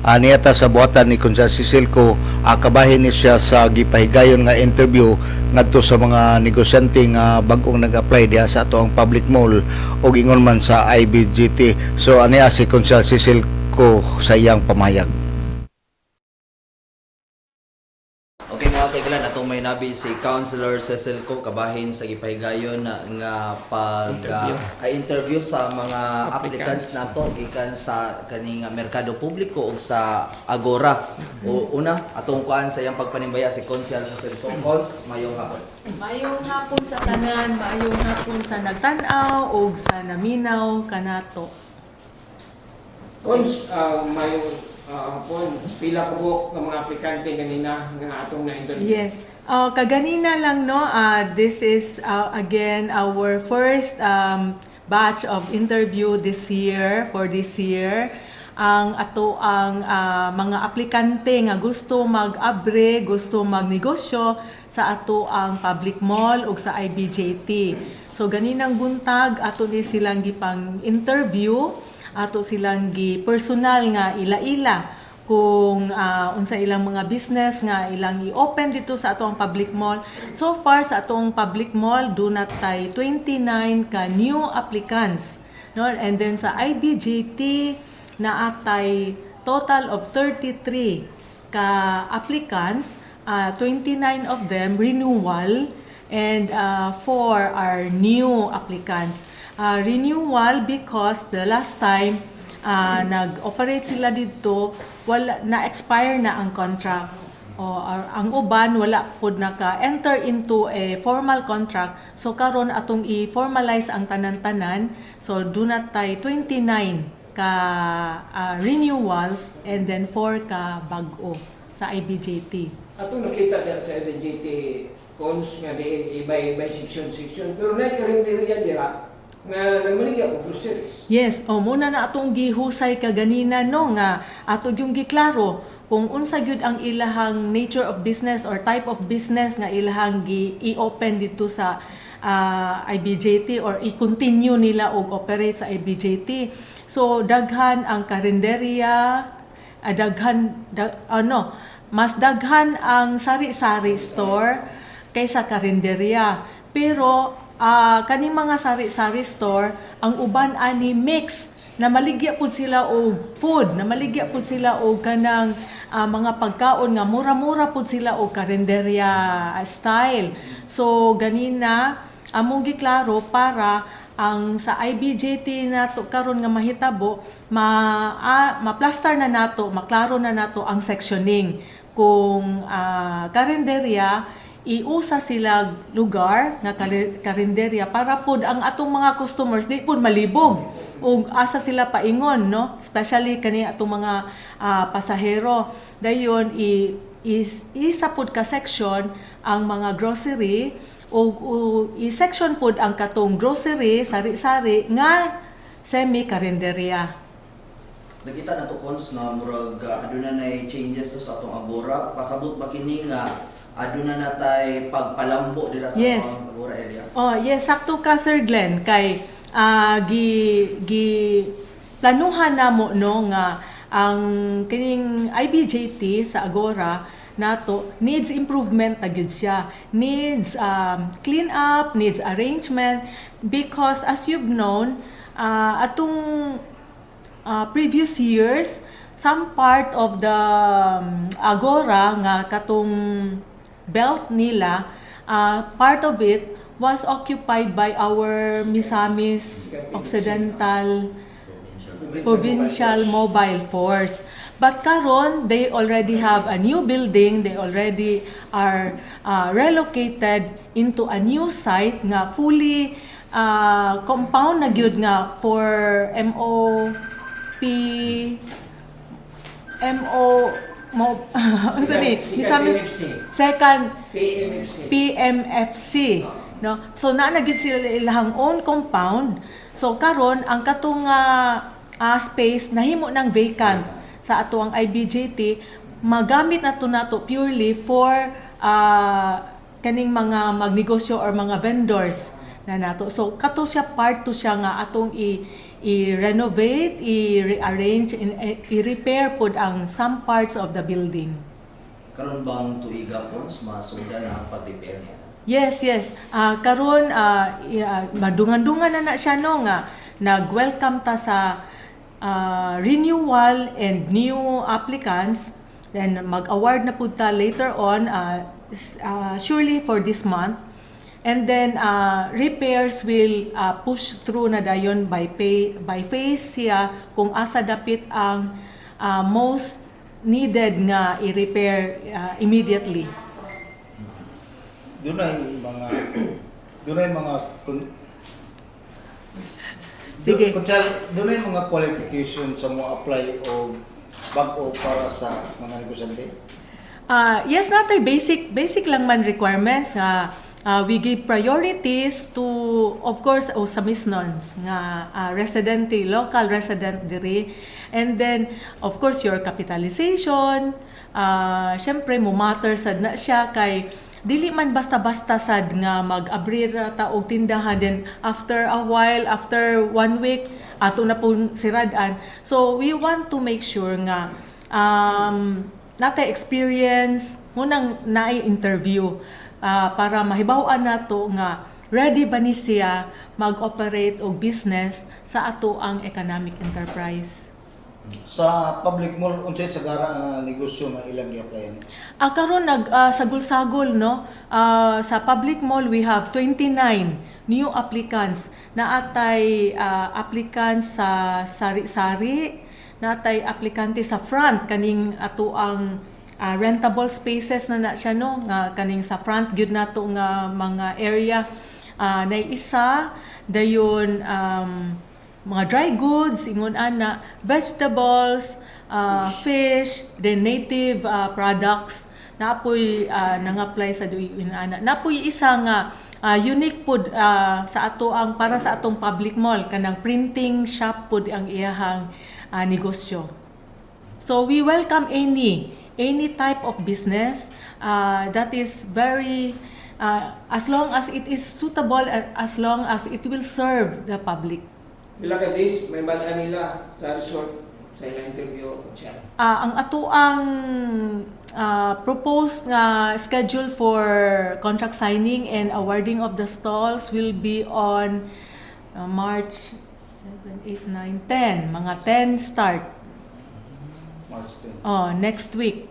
Niyata sa buhatan ni Konsyal Cecilco, kabahin ni siya sa gipahigayon nga interview ngadto sa mga negosyante nga bag-ong nag-apply diha sa ato ang public mall o ingon man sa IBGT. So aniya si Konsyal Cecilco sa iyang pamayag. Okay mga kaigalan, atong may nabi si Councilor Cecilco kabahin sa gipahigayon nga pag-interview sa mga applicants nato gikan sa kaning merkado publiko ug sa Agora. Una, atong kuan sa iyang pagpanimbaya si Councilor Cecilco. Cons, mayong hapon. Mayong hapon sa tanan, mayong hapon sa nagtan-aw ug sa naminaw kanato. Cons, mayong hapon, pila po ng mga aplikante ganina nga atong na-interview? Yes. Kaganina lang no, this is again our first batch of interview this year, for this year. Ang ato ang mga aplikante nga gusto mag-abre, gusto magnegosyo sa ato ang public mall ug sa IBJT. So ganinang buntag ato ni silang gipang interview, ato silang gi personal nga ila-ila kung unsa ilang mga business nga ilang i-open dito sa atong public mall. So far sa atong public mall do not tay 29 ka new applicants, no? And then sa IBJT na atay total of 33 ka applicants, 29 of them renewal and 4 are new applicants. Renewal because the last time nag-operate sila dito, wala na-expire na ang contract. Ang uban wala pud naka-enter into a formal contract. So karon atong i-formalize ang tanan-tanan. So do not tay 29 ka renewals and then 4 ka bag-o sa IBJT. Atong nakita dira sa IBJT Cons nga di by section pero na-karinderiya dira nga namaligya po groceries. Yes, muna na atong gihusay kaganina no nga ato yung giklaro kung unsa gyud ang ilahang nature of business or type of business nga ilahang i-open dito sa IBJT or i-continue nila og operate sa IBJT. So daghan ang karinderya, mas daghan ang sari-sari store kaysa karinderya. Pero kaning mga sari-sari store, ang uban ani mix na maligya pud sila og food, na maligya pud sila og kanang mga pagkaon nga mura-mura pud sila og karinderya style. So ganina among giklaro para ang sa IBJT nato karon nga mahitabo ma-plaster na nato, maklaro na nato ang sectioning kung karinderya iusa sila lugar nga karinderya para pud ang atong mga customers di pud malibog ug asa sila paingon no, especially kani atong mga pasahero. Dayon isa pud ka section ang mga grocery o i-section pod ang katong grocery, sari-sari nga semi-karinderya. Nakita na to Cons na murag aduna nay changes to sa atong Agora. Pasabot ba kini nga aduna na tay pagpalambo dira sa Yes. atong Agora area? Yes, sakto ka Sir Glenn kay gi planuhan namo no nga ang kining IBJT sa Agora nato needs improvement na gyud siya, needs clean up, needs arrangement because as you've known atong previous years some part of the Agora nga katong belt nila, part of it was occupied by our Misamis Occidental Provincial Mobile Force. But karon they already have a new building, they already are relocated into a new site nga fully compound na gyud nga for second PMFC no. So na gyud sila ilang own compound. So karon ang katong space nahimo nang vacant sa ato ang IBJT, magamit nato purely for kaning mga magnegosyo or mga vendors na nato. So kato siya part to siya nga atong i-renovate, i-rearrange, i-repair pod ang some parts of the building. Karon bang tuiga po masuda na ang pag-repair niya? Yes, yes. Karon madungan-dungan na siya no nga nag-welcome ta sa renewal and new applicants. Then mag-award na pud ta later on surely for this month. And then repairs will push through na dayon by phase siya kung asa dapit ang most needed nga i-repair immediately. Dunay mga Sige. Dunay mga qualification sa mo apply o bag-o para sa mga negosyante. Yes, natay basic lang man requirements nga we give priorities to, of course, sa misnons nga local resident diri, and then of course your capitalization. Syempre mo matter sad na siya kay dili man basta-basta sad nga mag-abrir ta og tindahan, then after a while, after 1 week ato na pong siradan. So we want to make sure nga natay experience ngunang naay interview para mahibaw-an nato nga ready ba ni siya mag-operate og business sa ato ang economic enterprise. Sa public mall unsay sagara nga negosyo nga ilang gi-applyan? Karon sagol-sagol no. Sa public mall we have 29 new applicants. Naatay applicants sa sari-sari, naatay aplikante sa front kaning ato ang rentable spaces na siya no nga kaning sa front gyud nato nga mga area. Nay isa dayon mga dry goods, ingon ana, vegetables, fish, then native products. Napoy nang-apply sa duyon ana. Napoy isa nga unique pod sa ato ang para sa atong public mall kanang printing shop pod ang iyahang negosyo. So we welcome any type of business that is very as long as it is suitable, as long as it will serve the public. Bila ka days, may balaan nila sa resort sa ilang interview siya. Ang ato ang proposed nga schedule for contract signing and awarding of the stalls will be on March 7, 8, 9, 10. Mga 10 start. March 10. Next week.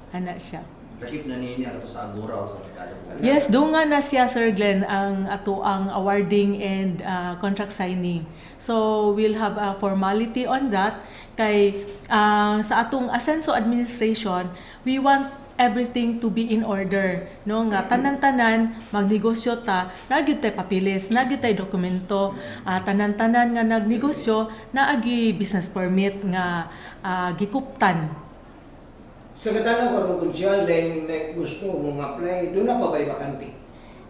Ana siya. Lakip na niya ato sa Agora o sa merkado. Yes, dunga na siya, Sir Glenn, ang ato ang awarding and contract signing. So, we'll have a formality on that. Kay sa atong Asenso administration, we want everything to be in order. No? Nga, tanan-tanan, magnegosyo ta, nagyud tay papilis, nagyud tay dokumento, tanan-tanan nga nagnegosyo, naagi business permit nga gikuptan. Sa katanaw karon kung siya lang gusto mong apply, doon na pa ba'y bakante?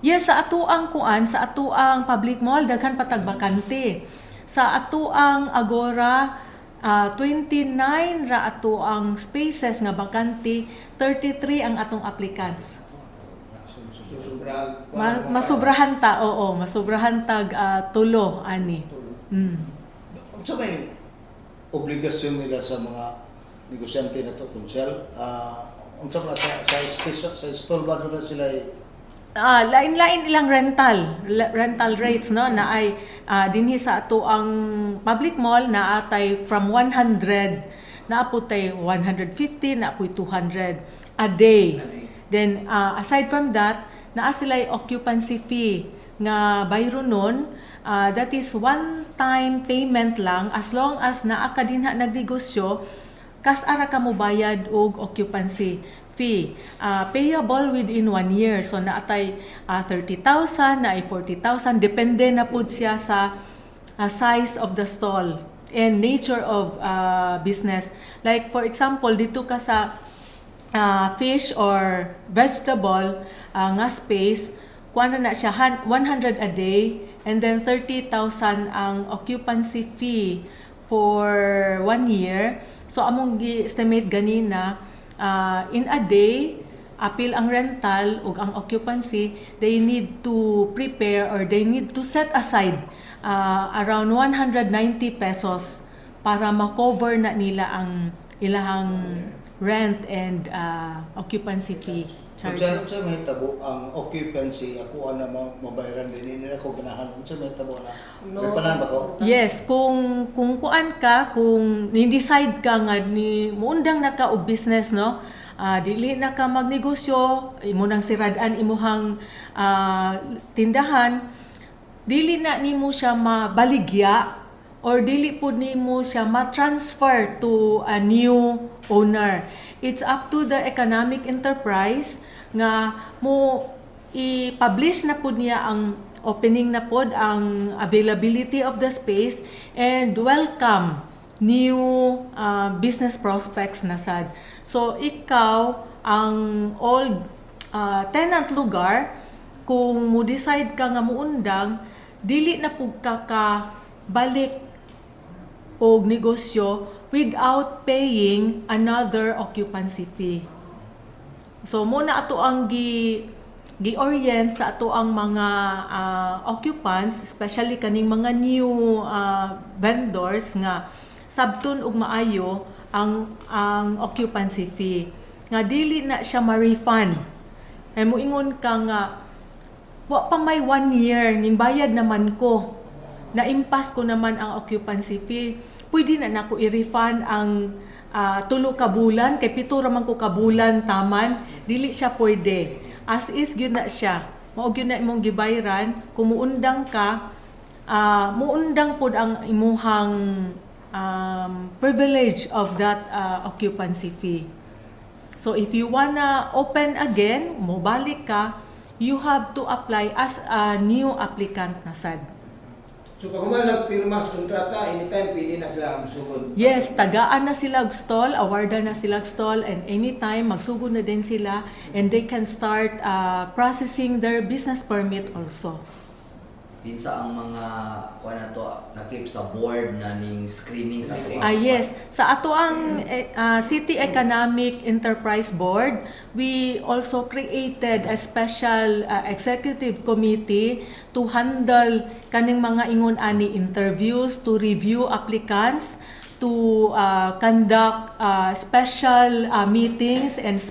Yes, sa ato ang sa ato ang public mall, daghan patag bakante. Sa ato ang Agora, 29 ra ato ang spaces nga bakante, 33 ang atong applicants. Masubrahan ta, oo, masubrahan tag tulo ani. Unsa may obligasyon nila sa mga negosyante na to, Kunsel? Unsa ba sa space sa stall ba doon na sila Lain-lain ilang rental rates no na ay dinhi sa ato ang public mall na atay from 100 na aputay 150 na apoy 200 a day. Then aside from that, naa sila occupancy fee nga bayro nun, that is one time payment lang as long as naa ka dinha nagnegosyo kas ara ka mo bayad og occupancy fee. Payable within 1 year. So naatay 30,000, naay 40,000, depende na pud siya sa size of the stall and nature of business. Like for example, dito ka sa fish or vegetable nga space, kuha na siya 100 a day, and then 30,000 ang occupancy fee for 1 year. So among gi-estimate ganina, in a day, apil ang rental ug ang occupancy, they need to prepare or they need to set aside around 190 pesos para ma-cover na nila ang ilahang rent and occupancy fee Kung charges. sa may tabo ang occupancy ako na mabayaran din nila ko ganahan unsa may tabo na may panan ba ko? Yes, kung kuan ka, kung ni-decide ka nga ni muundang na ka og business, no? Dili na ka magnegosyo, imo nang sirad-an imuhang tindahan, dili na nimo siya mabaligya or dili pud nimo siya ma-transfer to a new owner. It's up to the economic enterprise nga mo i-publish na pud niya ang opening na pod, ang availability of the space, and welcome new business prospects na sad. So ikaw ang old tenant lugar, kung mo decide ka nga muundang, dili na pud ka balik og negosyo without paying another occupancy fee. So muna ato ang gi-orient sa ato ang mga occupants, especially kaning mga new vendors nga sabton og maayo ang occupancy fee. Nga dili na siya ma-refund. Ay moingon ka nga wa pa may 1 year ning bayad naman ko. Na-impas ko naman ang occupancy fee. Pwede na nako i-refund ang 3 ka bulan, kay 7 raman ko ka bulan taman, dili siya pwede. As is gyud na siya. Mao gyud na imong gibayran, kung muundang ka, muundang pod ang imuhang privilege of that occupancy fee. So if you wanna open again, mobalik ka, you have to apply as a new applicant na sad. So pag human pirma sa kontrata, anytime pwede na sila magsugod. Yes, tagaan na sila og stall, awardan na sila og stall, and anytime magsugod na din sila, and they can start processing their business permit also. Kinsa ang mga kuan nato nakip sa board na ning screening sa ato. Yes, sa ato ang City Economic Enterprise Board, we also created a special executive committee to handle kaning mga ingon ani interviews, to review applicants, to conduct special meetings and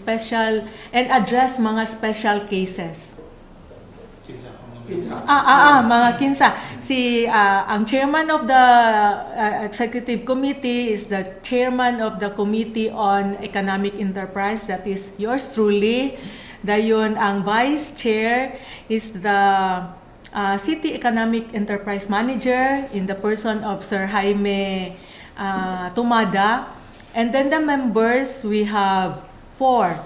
address mga special cases. Mga kinsa. Ang chairman of the executive committee is the chairman of the Committee on Economic Enterprise, that is yours truly. Dayon ang vice chair is the City Economic Enterprise Manager in the person of Sir Jaime Tumada. And then the members, we have 4.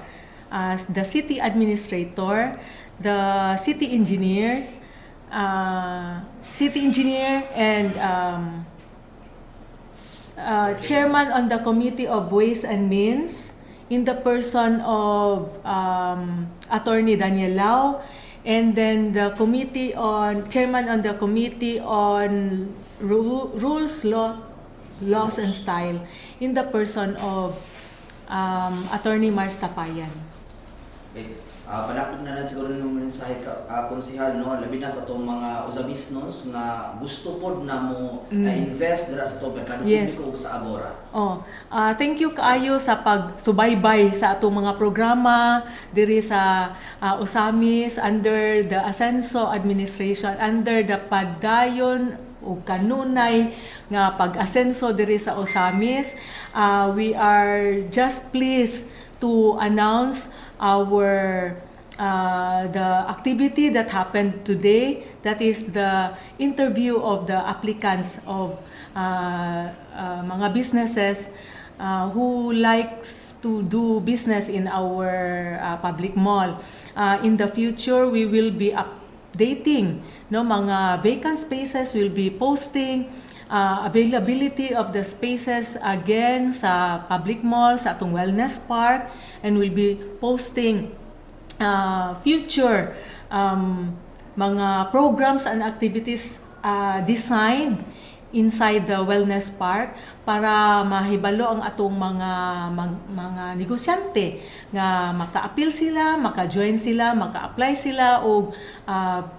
The city administrator, the city engineer and chairman on the Committee of Ways and Means in the person of Attorney Daniel Lau, and then the chairman on the Committee on Rules, Laws and Style in the person of Attorney Mars Tapayan. Okay. Panakot na siguro ng mensahe ka, konsihal, no? Labi na sa itong mga usabisnos nga gusto pod na mo invest dira sa itong merkado publiko sa Agora. Thank you kaayo sa pagsubaybay sa atong mga programa diri sa Usamis under the Asenso administration, under the padayon o kanunay nga pag-asenso diri sa Usamis. We are just pleased to announce the activity that happened today, that is the interview of the applicants of mga businesses who likes to do business in our public mall. In the future, we will be updating, no, mga vacant spaces, will be posting availability of the spaces again sa public mall, sa atong wellness park, and will be posting future mga programs and activities designed inside the wellness park para mahibalo ang atong mga negosyante nga maka-appeal sila, maka-join sila, maka-apply sila og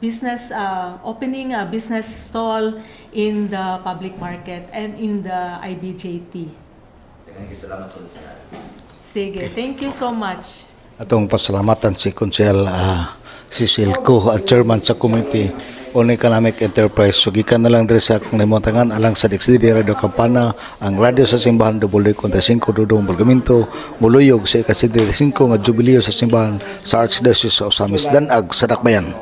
business opening a business stall in the public market and in the IBJT. Daghang salamat Konselar. Sige, thank you so much. Atong pasalamatan si Konsehal Cecil Ko, chairman sa committee on Economic Enterprise. So gikan na lang diri sa akong limontangan alang sa DXDD Radio Campana, ang radyo sa simbahan W45 Dudong Bergamento, muluyog sa ika-75 nga jubileo sa simbahan sa Archdiocese sa Osamis Danag sa Dakbayan.